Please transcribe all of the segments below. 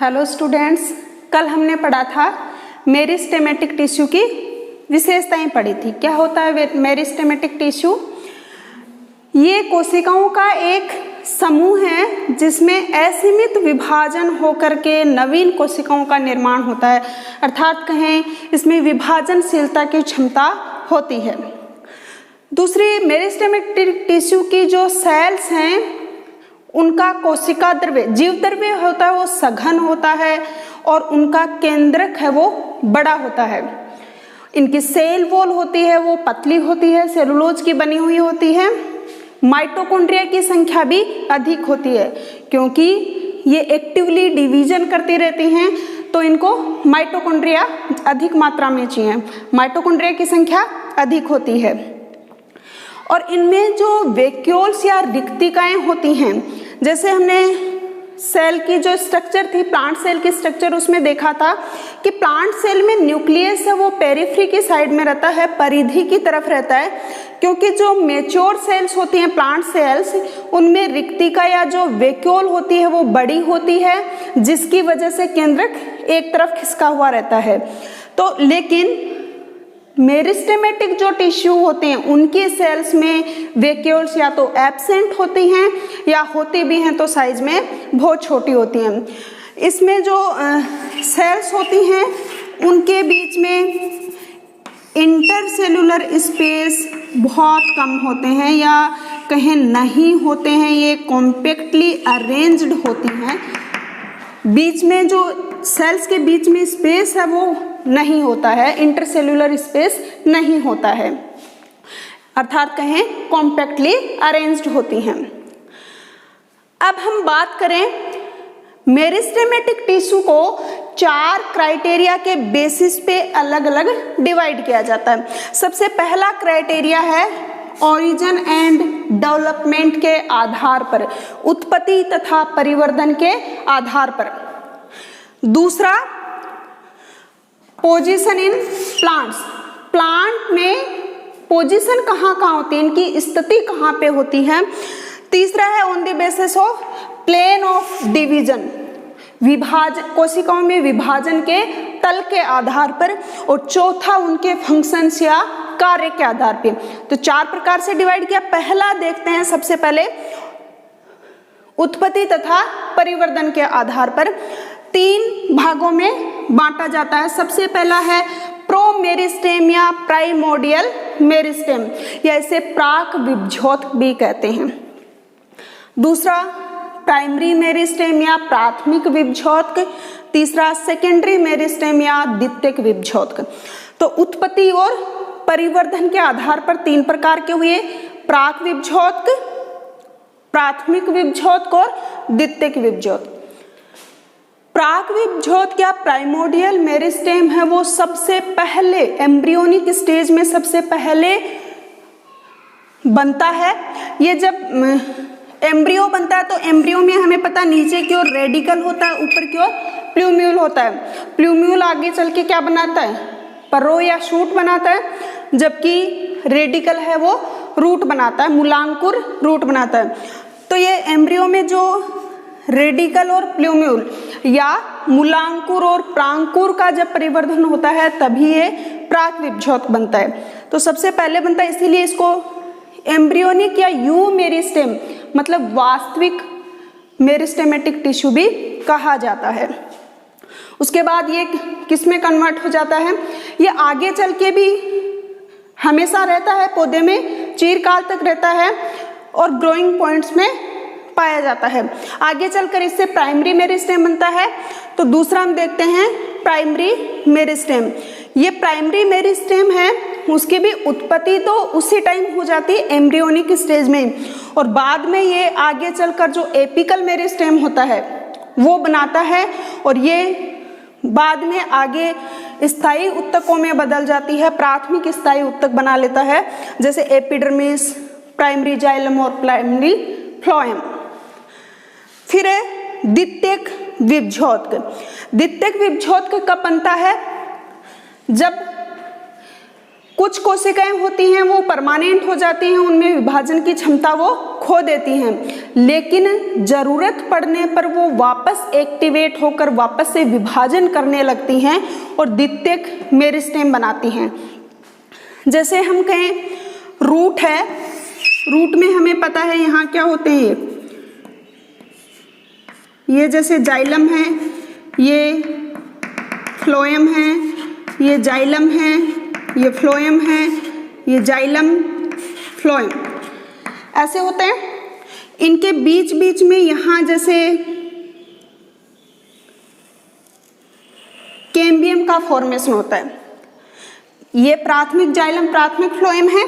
Hello students, कल हमने पढ़ा था मेरिस्टेमेटिक टिश्यू की विशेषताएं पढ़ी थी। क्या होता है मेरिस्टेमेटिक टिश्यू? ये कोशिकाओं का एक समूह है जिसमें असीमित विभाजन होकर के नवीन कोशिकाओं का निर्माण होता है, अर्थात कहें इसमें विभाजनशीलता की क्षमता होती है। दूसरी, मेरिस्टेमेटिक टिश्यू की जो सेल्स हैं उनका कोशिका द्रव्य, जीव द्रव्य होता है वो सघन होता है और उनका केंद्रक है वो बड़ा होता है। इनकी सेल वॉल होती है वो पतली होती है, सेलुलोज की बनी हुई होती है। माइटोकॉन्ड्रिया की संख्या भी अधिक होती है क्योंकि ये एक्टिवली डिवीजन करती रहती हैं, तो इनको माइटोकॉन्ड्रिया अधिक मात्रा में चाहिए। माइटोकॉन्ड्रिया की संख्या अधिक होती है और इनमें जो वैक्यूल्स या रिक्तिकाएं होती हैं, जैसे हमने सेल की जो स्ट्रक्चर थी, प्लांट सेल की स्ट्रक्चर, उसमें देखा था कि प्लांट सेल में न्यूक्लियस है वो पेरिफेरी की साइड में रहता है, परिधि की तरफ रहता है, क्योंकि जो मैच्योर सेल्स होती हैं प्लांट सेल्स, उनमें रिक्तिका या जो वैक्यूल होती है वो बड़ी होती है, जिसकी वजह से केंद्रक एक तरफ खिसका हुआ रहता है। तो लेकिन मेरिस्टेमेटिक जो टिश्यू होते हैं उनके सेल्स में वैक्यूल्स या तो एब्सेंट होती हैं या होती भी हैं तो साइज में बहुत छोटी होती हैं। इसमें जो सेल्स होती हैं उनके बीच में इंटरसेलुलर स्पेस बहुत कम होते हैं या कहें नहीं होते हैं, ये कॉम्पैक्टली अरेंज्ड होती हैं। बीच में जो सेल्स के बीच में स्पेस है वो नहीं होता है, इंटरसेलुलर स्पेस नहीं होता है, अर्थात कहें कॉम्पैक्टली अरेंज्ड होती हैं। अब हम बात करें मेरिस्टेमेटिक टिश्यू को 4 क्राइटेरिया के बेसिस पे अलग अलग डिवाइड किया जाता है। सबसे पहला क्राइटेरिया है ओरिजिन एंड डेवलपमेंट के आधार पर, उत्पत्ति तथा परिवर्धन के आधार पर। दूसरा, पोजीशन इन प्लांट्स, प्लांट में पोजीशन कहाँ होती है, इनकी स्थिति कहाँ पे होती है। तीसरा है on the basis of plane of division, कोशिकाओं में विभाजन के तल के आधार पर। और चौथा उनके फंक्शंस या कार्य के आधार पे। तो 4 प्रकार से डिवाइड किया। पहला देखते हैं, सबसे पहले उत्पत्ति तथा परिवर्तन के आधार पर 3 भागों में बांटा जाता है। सबसे पहला है प्रोमेरिस्टेम या प्राइमोर्डियल मेरिस्टेम, या इसे प्राक विभ्जोत भी कहते हैं। दूसरा प्राइमरी मेरिस्टेम या प्राथमिक विभ्जोत। तीसरा सेकेंडरी मेरिस्टेम या द्वितीयक विभ्जोत। तो उत्पत्ति और परिवर्धन के आधार पर 3 प्रकार के हुए, प्राक विभ्जोत, प्राथमिक विभ्जोत और द्वितीयक विभ्जोत। प्राक विभ्जोत या प्राइमोर्डियल मेरिस्टेम है वो सबसे पहले एम्ब्रियोनिक स्टेज में सबसे पहले बनता है। ये जब एम्ब्रियो बनता है तो एम्ब्रियो में हमें पता नीचे की ओर रेडिकल होता है, ऊपर की ओर प्लूम्यूल होता है। प्लूम्यूल आगे चल के क्या बनाता है, पर्रो या शूट बनाता है, जबकि रेडिकल है वो रूट बनाता है, मूलांकुर रूट बनाता है। तो ये एम्ब्रियो में जो रेडिकल और प्लूम्यूल या मूलांकुर और प्रांकुर का जब परिवर्धन होता है तभी ये प्राक विभ्जोत बनता है। तो सबसे पहले बनता है, इसीलिए इसको एम्ब्रियोनिक या यू मेरिस्टेम मतलब वास्तविक मेरिस्टेमेटिक टिश्यू भी कहा जाता है। उसके बाद ये किस में कन्वर्ट हो जाता है, ये आगे चल के भी हमेशा रहता है, पौधे में चिरकाल तक रहता है और ग्रोइंग पॉइंट्स में पाया जाता है। आगे चलकर इससे प्राइमरी मेरिस्टेम बनता है। तो दूसरा हम देखते हैं प्राइमरी मेरिस्टेम। ये प्राइमरी मेरिस्टेम है, उसकी भी उत्पत्ति तो उसी टाइम हो जाती है एम्ब्रियोनिक स्टेज में, और बाद में ये आगे चलकर जो एपिकल मेरिस्टेम होता है वो बनाता है, और ये बाद में आगे स्थायी उत्तकों में बदल जाती है, प्राथमिक स्थायी उत्तक बना लेता है, जैसे एपिडर्मिस, प्राइमरी जाइलम और प्राइमरी फ्लोएम। फिर है द्वितीयक विभ्जोत। द्वितीयक विभ्जोत कब बनता है, जब कुछ कोशिकाएं होती हैं वो परमानेंट हो जाती हैं, उनमें विभाजन की क्षमता वो खो देती हैं, लेकिन जरूरत पड़ने पर वो वापस एक्टिवेट होकर वापस से विभाजन करने लगती हैं और द्वितीयक मेरिस्टेम बनाती हैं। जैसे हम कहें रूट है, रूट में हमें पता है यहाँ क्या होते हैं, ये जैसे जाइलम है, ये फ्लोएम है, ये जाइलम है, ये फ्लोएम है, ये जाइलम फ्लोएम, ऐसे होते हैं। इनके बीच बीच में यहाँ जैसे कैम्बियम का फॉर्मेशन होता है। ये प्राथमिक जाइलम प्राथमिक फ्लोएम है।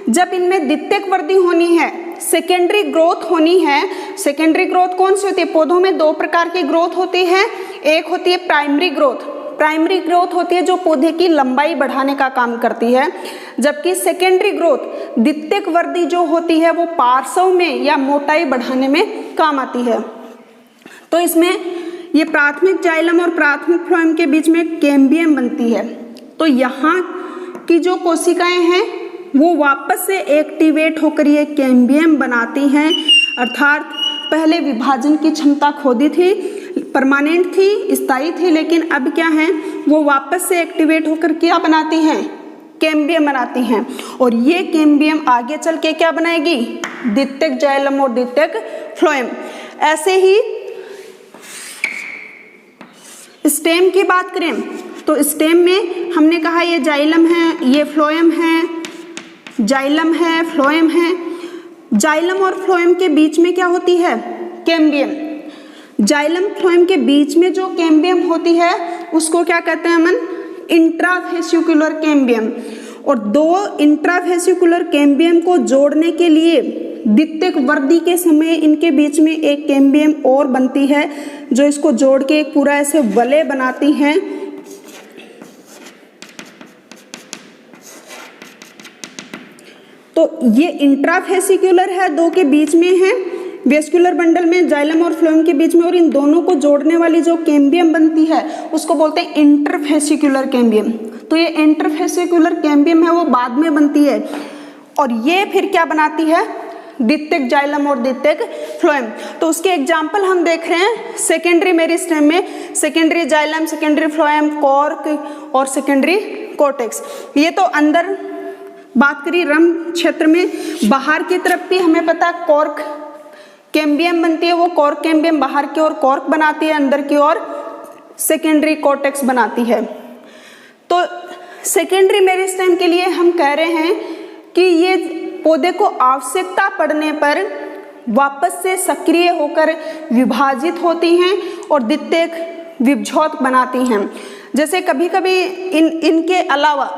जब इनमें द्वितीयक वृद्धि होनी है, सेकेंडरी ग्रोथ होनी है, सेकेंडरी ग्रोथ कौन सी होती है? पौधों में दो प्रकार की ग्रोथ होती है। एक होती है प्राइमरी ग्रोथ, प्राइमरी ग्रोथ होती है जो पौधे की लंबाई बढ़ाने का काम करती है, जबकि सेकेंडरी ग्रोथ द्वितीयक वृद्धि जो होती है वो पार्श्व में या मोटाई बढ़ाने में काम आती है। तो इसमें ये प्राथमिक जाइलम और प्राथमिक फ्लोएम के बीच में कैम्बियम बनती है। तो यहाँ की जो कोशिकाएं हैं वो वापस से एक्टिवेट होकर ये कैम्बियम बनाती हैं, अर्थात पहले विभाजन की क्षमता खो दी थी, परमानेंट थी, स्थायी थी, लेकिन अब क्या है वो वापस से एक्टिवेट होकर क्या बनाती हैं? कैम्बियम बनाती हैं। और ये कैम्बियम आगे चल के क्या बनाएगी? द्वितीयक जाइलम और द्वितीयक फ्लोएम। ऐसे ही स्टेम की बात करें तो स्टेम में हमने कहा ये जाइलम है, ये फ्लोएम है, जाइलम है, फ्लोएम है। जाइलम और फ्लोएम के बीच में क्या होती है? कैम्बियम। जाइलम फ्लोएम के बीच में जो कैम्बियम होती है उसको क्या कहते हैं मन? Intrafascicular cambium. और दो इंट्राफेसिकुलर कैम्बियम को जोड़ने के लिए द्वितीयक वृद्धि के समय इनके बीच में एक कैम्बियम और बनती है जो इसको जोड़ के एक पूरा ऐसे वलय बनाती हैं। तो ये इंट्राफेसिकुलर है, दो के बीच में है, वेस्कुलर बंडल में जाइलम और फ्लोएम के बीच में, और इन दोनों को जोड़ने वाली जो कैम्बियम बनती है उसको बोलते हैं इंटरफेसिकुलर कैम्बियम। तो ये इंटरफेसिकुलर कैम्बियम है वो बाद में बनती है, और ये फिर क्या बनाती है? द्वितीयक जाइलम और द्वितीयक फ्लोएम। तो उसके एग्जाम्पल हम देख रहे हैं सेकेंडरी मेरिस्टेम में, secondary xylem, secondary phloem, cork और सेकेंडरी कोर्टेक्स। ये तो अंदर बात करी रम क्षेत्र में। बाहर की तरफ भी हमें पता कॉर्क कैम्बियम बनती है, वो कॉर्क कैम्बियम बाहर की ओर कॉर्क बनाती है, अंदर की ओर सेकेंडरी कोर्टेक्स बनाती है। तो सेकेंडरी मेरिस्टेम के लिए हम कह रहे हैं कि ये पौधे को आवश्यकता पड़ने पर वापस से सक्रिय होकर विभाजित होती हैं और द्वितीयक विभजोत बनाती हैं। जैसे कभी कभी इनके अलावा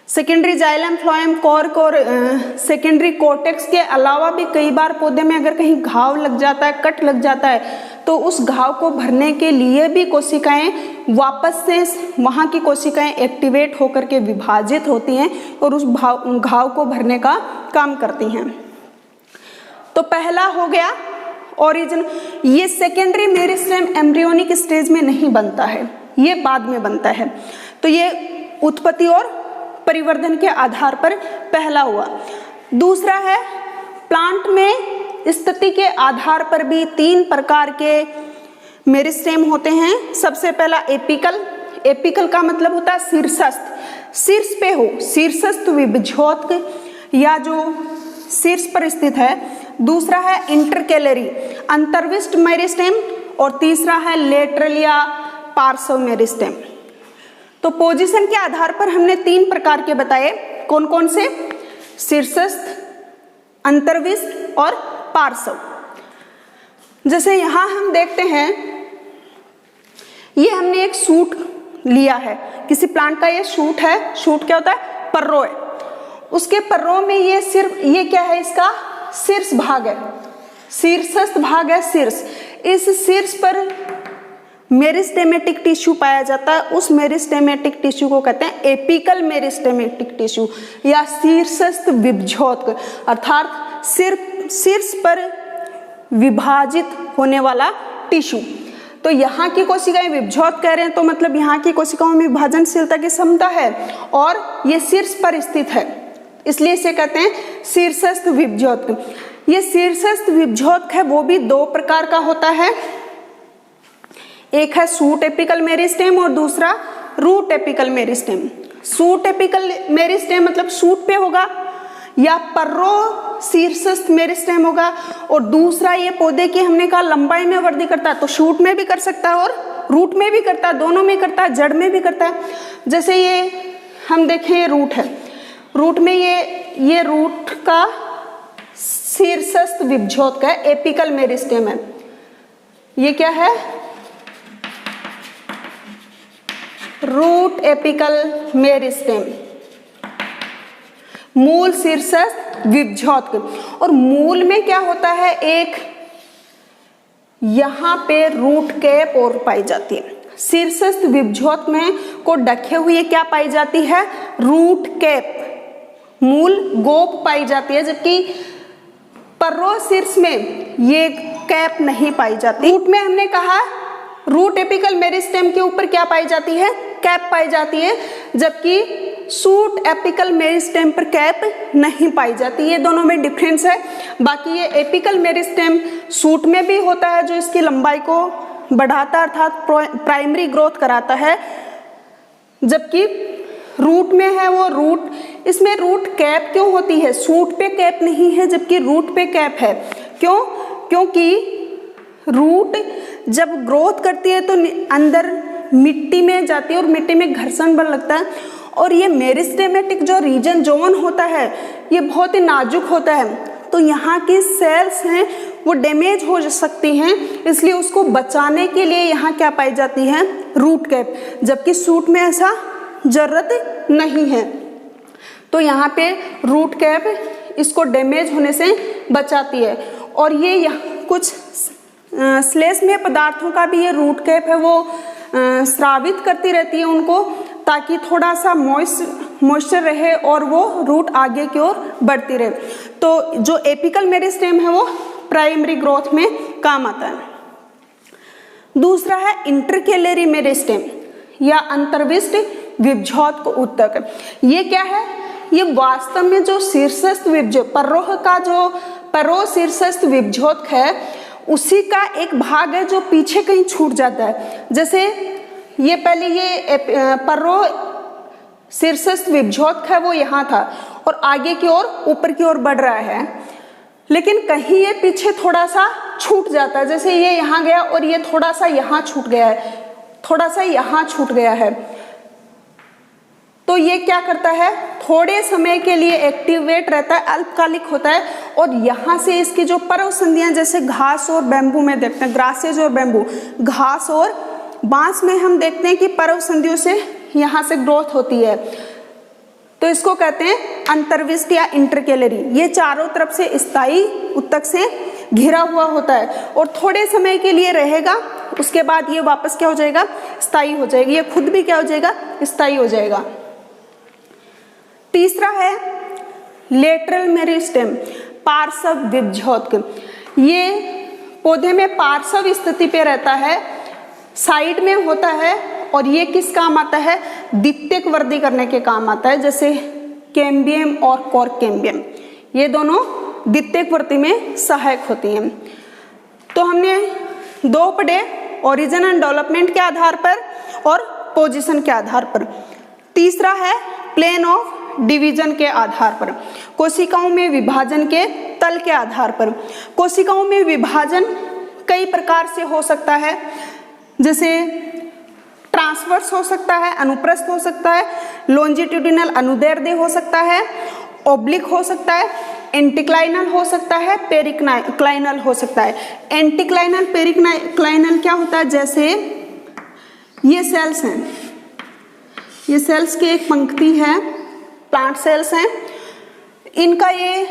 सेकेंडरी जाइलम, फ्लोएम, कॉर्क और सेकेंडरी कोर्टेक्स के अलावा भी कई बार पौधे में अगर कहीं घाव लग जाता है, कट लग जाता है, तो उस घाव को भरने के लिए भी कोशिकाएं वापस से वहाँ की कोशिकाएं एक्टिवेट होकर के विभाजित होती हैं और उस घाव को भरने का काम करती हैं। तो पहला हो गया ओरिजिन। ये सेकेंडरी मेरिस्टेम एम्ब्रियोनिक स्टेज में नहीं बनता है, ये बाद में बनता है। तो ये उत्पत्ति और परिवर्धन के आधार पर पहला हुआ। दूसरा है प्लांट में स्थिति के आधार पर भी तीन प्रकार के मेरिस्टेम होते हैं। सबसे पहला एपिकल। एपिकल का मतलब होता है शीर्षस्थ, शीर्ष पे हो, शीर्षस्थ विभजोत या जो शीर्ष पर स्थित है। दूसरा है इंटरकैलरी अंतर्विष्ट मेरिस्टेम और तीसरा है लेटरल या पार्श्व मेरिस्टेम। तो पोजीशन के आधार पर हमने तीन प्रकार के बताए, कौन कौन से? शीर्षस्थ, अंतर्विष्ट और पार्श्व। जैसे यहां हम देखते हैं, ये हमने एक शूट लिया है, किसी प्लांट का ये शूट है। शूट क्या होता है? पर्रो है। उसके पर्रो में ये सिर्फ ये क्या है? इसका शीर्ष भाग है, शीर्षस्थ भाग है, शीर्ष। इस शीर्ष पर मेरिस्टेमेटिक टिश्यू पाया जाता है। उस मेरिस्टेमेटिक टिश्यू को कहते हैं एपिकल मेरिस्टेमेटिक टिश्यू या शीर्षस्थ विभजोत, अर्थात शीर्ष पर विभाजित होने वाला टिश्यू। तो यहाँ की कोशिकाएं विभजोत कह रहे हैं, तो मतलब यहाँ की कोशिकाओं में विभाजनशीलता की क्षमता है और ये शीर्ष पर स्थित है, इसलिए इसे कहते हैं शीर्षस्थ विभजोत। ये शीर्षस्थ विभज्योतक है वो भी दो प्रकार का होता है, एक है शूट एपिकल मेरिस्टेम और दूसरा root apical meristem. Shoot apical meristem मतलब शूट पे होगा या पर्रो शीर्षस्थ मेरिस्टेम होगा, और दूसरा ये पौधे की हमने कहा लंबाई में वृद्धि करता है, तो शूट में भी कर सकता है और रूट में भी करता है, दोनों में करता है, जड़ में भी करता है। जैसे ये हम देखें ये रूट है, रूट में ये रूट का शीर्षस्थ विभज्योतक है, एपिकल मेरिस्टेम है। ये क्या है? रूट एपिकल मेरिस्टेम, मूल शीर्षस्थ विभज्योतक। और मूल में क्या होता है, एक यहां पे रूट कैप और पाई जाती है। शीर्षस्थ विभज्योतक में को ढके हुए क्या पाई जाती है? रूट कैप, मूल गोप पाई जाती है, जबकि पर्रो शीर्ष में ये कैप नहीं पाई जाती। रूट में हमने कहा रूट एपिकल मेरिस्टेम के ऊपर क्या पाई जाती है? कैप पाई जाती है, जबकि शूट एपिकल मेरिस्टेम पर कैप नहीं पाई जाती। ये दोनों में डिफरेंस है। बाकी ये एपिकल मेरिस्टेम शूट में भी होता है जो इसकी लंबाई को बढ़ाता अर्थात प्राइमरी ग्रोथ कराता है, जबकि रूट में है वो रूट, इसमें रूट कैप क्यों होती है? शूट पे कैप नहीं है जबकि रूट पे कैप है। क्यों? क्योंकि रूट जब ग्रोथ करती है तो अंदर मिट्टी में जाती है और मिट्टी में घर्षण बल लगता है, और ये मेरिस्टेमेटिक जो रीजन जोन होता है ये बहुत ही नाजुक होता है, तो यहाँ की सेल्स हैं वो डैमेज हो सकती हैं, इसलिए उसको बचाने के लिए यहाँ क्या पाई जाती है? रूट कैप, जबकि शूट में ऐसा जरूरत नहीं है। तो यहाँ पे रूट कैप इसको डैमेज होने से बचाती है। और ये यहाँ कुछ श्लेष्मीय पदार्थों का भी ये रूट कैप है वो स्रावित करती रहती है उनको, ताकि थोड़ा सा मॉइस्चर रहे और वो रूट आगे की ओर बढ़ती रहे। तो जो एपिकल मेरिस्टेम है वो प्राइमरी ग्रोथ में काम आता है। दूसरा है इंटरकेलरी मेरिस्टेम या अंतर्विष्ट विभज्योतक ऊतक। ये क्या है? ये वास्तव में जो शीर्षस्थ पर्रोह का जो पर्रो शीर्षस्थ विभज्योतक है उसी का एक भाग है जो पीछे कहीं छूट जाता है। जैसे ये पहले ये पर्रो शीर्षस्थ विभज्योतक है वो यहाँ था और आगे की ओर ऊपर की ओर बढ़ रहा है, लेकिन कहीं ये पीछे थोड़ा सा छूट जाता है। जैसे ये यहाँ गया और ये थोड़ा सा यहाँ छूट गया है, थोड़ा सा यहाँ छूट गया है, तो ये क्या करता है? थोड़े समय के लिए एक्टिवेट रहता है, अल्पकालिक होता है, और यहाँ से इसकी जो पर्व संधियाँ जैसे घास और बैम्बू में देखते हैं, ग्रासेज और बैम्बू, घास और बांस में हम देखते हैं कि पर्व संधियों से यहाँ से ग्रोथ होती है, तो इसको कहते हैं अंतर्विष्ट या इंटरकेलरी। ये चारों तरफ से स्थायी ऊतक से घिरा हुआ होता है और थोड़े समय के लिए रहेगा, उसके बाद ये वापस क्या हो जाएगा? स्थायी हो जाएगा। ये खुद भी क्या हो जाएगा? स्थायी हो जाएगा। तीसरा है लेटरल मेरिस्टेम, पार्श्व विभज्योतक। ये पौधे में पार्श्व स्थिति पे रहता है, साइड में होता है, और ये किस काम आता है? द्वितीयक वृद्धि करने के काम आता है, जैसे कैम्बियम और कॉर्केम्बियम, ये दोनों द्वितीयक वृद्धि में सहायक होती हैं। तो हमने दो पढ़े, ओरिजिन एंड डेवलपमेंट के आधार पर और पोजीशन के आधार पर। तीसरा है प्लेन ऑफ डिवीजन के आधार पर, कोशिकाओं में विभाजन के तल के आधार पर। कोशिकाओं में विभाजन कई प्रकार से हो सकता है, जैसे ट्रांसवर्स हो सकता है, अनुप्रस्थ हो सकता है, लॉन्जिट्यूडिनल अनुदैर्ध्य हो सकता है, ओब्लिक हो सकता है, एंटीक्लाइनल हो सकता है, पेरिक्लाइनल हो सकता है। एंटीक्लाइनल पेरिक्लाइनल क्या होता है? जैसे ये सेल्स हैं, ये सेल्स की एक पंक्ति है, प्लांट सेल्स हैं, इनका ये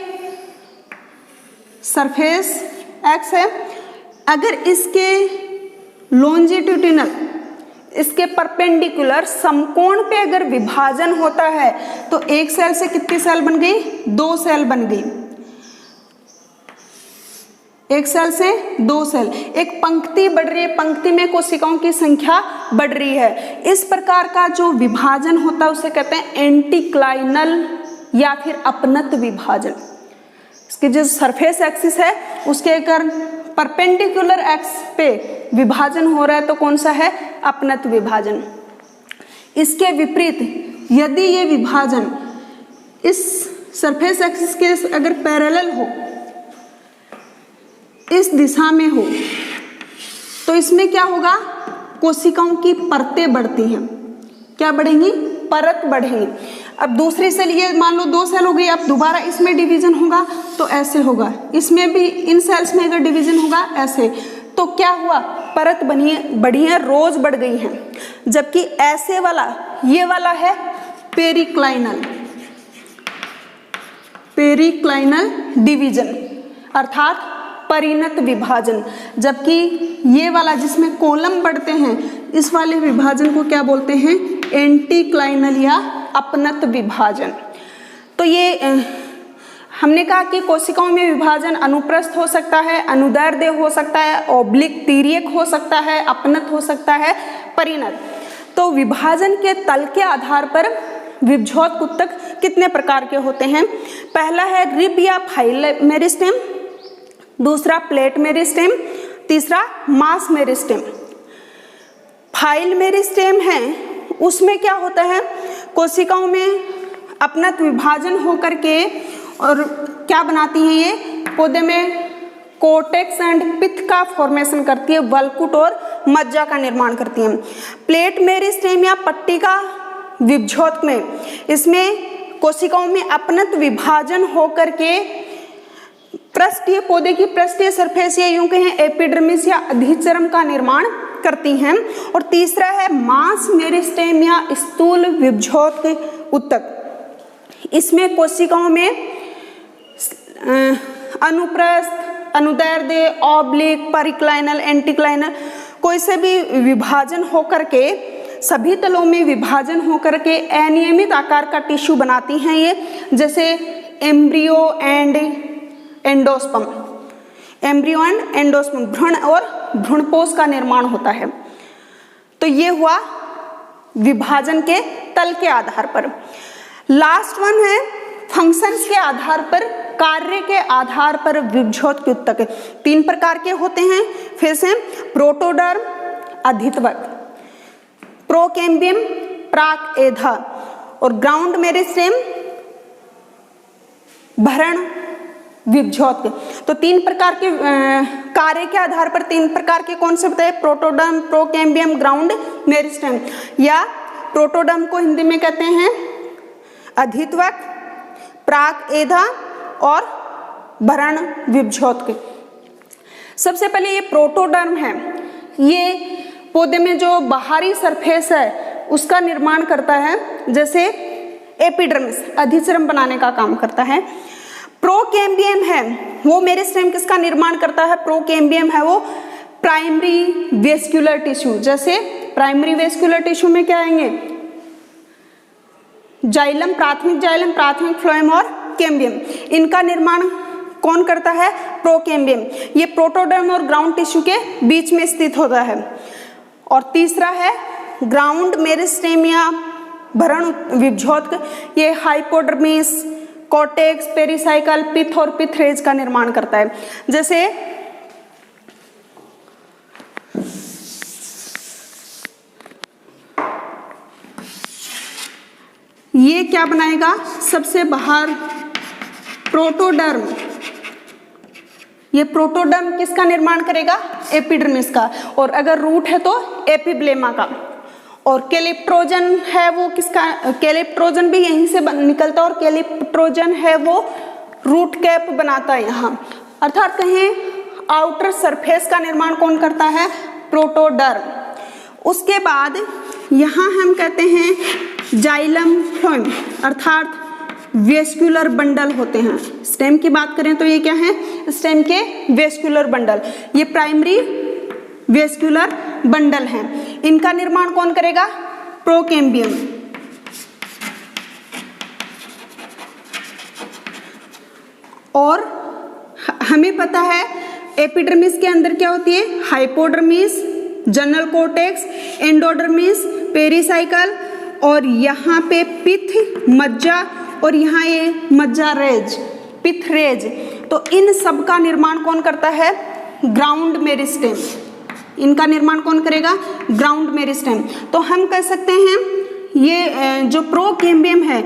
सरफेस एक्स है। अगर इसके लॉन्जिट्यूडिनल, इसके परपेंडिकुलर समकोण पे अगर विभाजन होता है तो एक सेल से कितनी सेल बन गई? 2 सेल बन गई। एक सेल से 2 सेल, एक पंक्ति बढ़ रही है, पंक्ति में कोशिकाओं की संख्या बढ़ रही है। इस प्रकार का जो विभाजन होता है उसे कहते हैं एंटीक्लाइनल या फिर अपनत विभाजन। उसके जो सरफेस एक्सिस है उसके अगर परपेंडिकुलर एक्स पे विभाजन हो रहा है तो कौन सा है, अपनत विभाजन। इसके विपरीत यदि ये विभाजन इस सरफेस एक्सिस के अगर पैरेलल हो, इस दिशा में हो, तो इसमें क्या होगा, कोशिकाओं की परतें बढ़ती हैं। क्या बढ़ेंगी, परत बढ़ेंगी। अब दूसरी सेल, ये मान लो 2 सेल हो गई, अब दोबारा इसमें डिवीजन होगा तो ऐसे होगा, इसमें भी इन सेल्स में अगर डिवीजन होगा ऐसे, तो क्या हुआ, परत बढ़ी है, रोज बढ़ गई है। जबकि ऐसे वाला, ये वाला है पेरिक्लाइनल डिवीजन अर्थात परिणत विभाजन। जबकि ये वाला जिसमें कॉलम बढ़ते हैं, इस वाले विभाजन को क्या बोलते हैं, एंटीक्लाइनल या अपनत विभाजन। तो ये हमने कहा कि कोशिकाओं में विभाजन अनुप्रस्थ हो सकता है, अनुदैर्ध्य हो सकता है, ऑब्लिक तिर्यक हो सकता है, अपनत हो सकता है, परिणत। तो विभाजन के तल के आधार पर विभज्योत ऊतक कितने प्रकार के होते हैं। पहला है रिब या फाइल मेरिस्टेम, दूसरा प्लेट मेरिस्टेम, तीसरा मास मेरिस्टेम। फाइल मेरिस्टेम है, उसमें क्या होता है, कोशिकाओं में अपनत विभाजन होकर के और क्या बनाती हैं, ये पौधे में कोर्टेक्स एंड पित्त का फॉर्मेशन करती है, वल्कुट और मज्जा का निर्माण करती हैं। प्लेट मेरिस्टेम या पट्टिका विभज्योत में, इसमें कोशिकाओं में अपनत विभाजन होकर के पृष्ठीय, पौधे की पृष्ठीय सरफेस या यूं कहें एपिडर्मिस या अधिचर्म का निर्माण करती हैं। और तीसरा है मास मेरिस्टेम या स्थूल विभज्योत ऊतक। इसमें कोशिकाओं में अनुप्रस्थ, अनुदैर्ध्य, ऑब्लिक, परिक्लाइनल, एंटीक्लाइनल कोई से भी विभाजन होकर के, सभी तलों में विभाजन होकर के अनियमित आकार का टिश्यू बनाती हैं ये, जैसे embryo and endosperm, embryo and endosperm, भ्रूण और भ्रूणपोष का निर्माण होता है। तो ये हुआ विभाजन के तल के आधार पर। लास्ट वन है फंक्शंस के आधार पर, कार्य के आधार पर विभज्योत ऊतक 3 प्रकार के होते हैं। फिर से प्रोटोडर्म, अधितवक, प्रोकेम्बियम, प्राक एधा और ग्राउंड मेरिस्टेम, भरण विभज्योत। तो 3 प्रकार के कार्य के आधार पर 3 प्रकार के कौन से बताए, प्रोटोडर्म, प्रोकेम्बियम, ग्राउंड मेरिस्टेम। या प्रोटोडर्म को हिंदी में कहते हैं अधितवक, प्राक एधा और भरण विभज्योत। सबसे पहले ये प्रोटोडर्म है, ये पौधे में जो बाहरी सरफेस है उसका निर्माण करता है, जैसे एपिडर्मिस अधिचर्म बनाने का काम करता है। प्रोकेम्बियम है वो मेरिस्टेम किसका निर्माण करता है, प्रोकेम्बियम है वो प्राइमरी वेस्कुलर टिश्यू, जैसे प्राइमरी वेस्कुलर टिश्यू में क्या आएंगे, जाइलम, प्राथमिक फ्लोएम और कैम्बियम। इनका निर्माण कौन करता है, प्रोकेम्बियम। ये प्रोटोडर्म और ग्राउंड टिश्यू के बीच में स्थित होता है। और तीसरा है ग्राउंड मेरिस्टेम या भरण विभज्योत, ये हाइपोडर्मिस, कॉर्टेक्स, पेरिसाइकल, पिथ और पिथरेज का निर्माण करता है। जैसे ये क्या बनाएगा, सबसे बाहर प्रोटोडर्म, ये प्रोटोडर्म किसका निर्माण करेगा, एपिडर्मिस का। और अगर रूट है तो एपिब्लेमा का। और कैलिप्ट्रोजन है वो किसका, कैलिप्ट्रोजन भी यहीं से निकलता है और कैलिप्ट्रोजन है वो रूट कैप बनाता है यहाँ, अर्थात कहें आउटर सरफेस का निर्माण कौन करता है, प्रोटोडर्म। उसके बाद यहाँ हम कहते हैं जाइलम फ्लोएम, अर्थात वेस्कुलर बंडल होते हैं। स्टेम की बात करें तो ये क्या है, स्टेम के वेस्कुलर बंडल, ये प्राइमरी वेस्कुलर बंडल हैं। इनका निर्माण कौन करेगा, प्रोकेम्बियम। और हमें पता है एपिडर्मिस के अंदर क्या होती है, hypodermis, general cortex, endodermis, pericycle और यहाँ पे पिथ, मज्जा और यहाँ ये मज्जा रेज, पिथरेज। तो इन सब का निर्माण कौन करता है? Ground meristem. इनका निर्माण कौन करेगा? Ground meristem. तो हम कह सकते हैं ये जो प्रोकेम्बियम है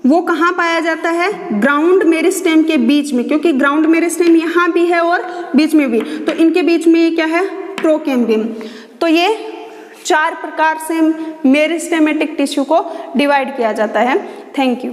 वो कहाँ पाया जाता है? ग्राउंड मेरिस्टेम के बीच में, क्योंकि ग्राउंड मेरिस्टेम यहाँ भी है और बीच में भी, तो इनके बीच में ये क्या है? प्रोकेम्बियम। तो ये 4 प्रकार से मेरिस्टेमेटिक टिश्यू को डिवाइड किया जाता है। Thank you.